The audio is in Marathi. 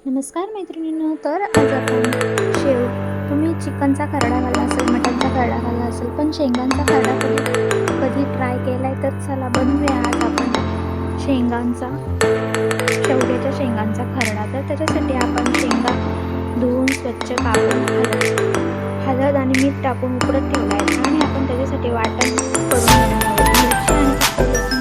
नमस्कार मैत्रिणींनो, तर आज आपण शेव तुम्ही चिकनचा खरडा खाल्ला असेल, मटनचा खरडा खाल्ला असेल, पण शेंगांचा खरडा कधी ट्राय केला आहे तर चला बनवूया आज आपण शेवग्याच्या शेंगांचा खरडा. तर त्याच्यासाठी आपण शेंगा धुवून स्वच्छ कापून हळद आणि मीठ टाकून उकडत ठेवला आहे आणि आपण त्याच्यासाठी वाटण करून घेणार आहोत. मिरची आणि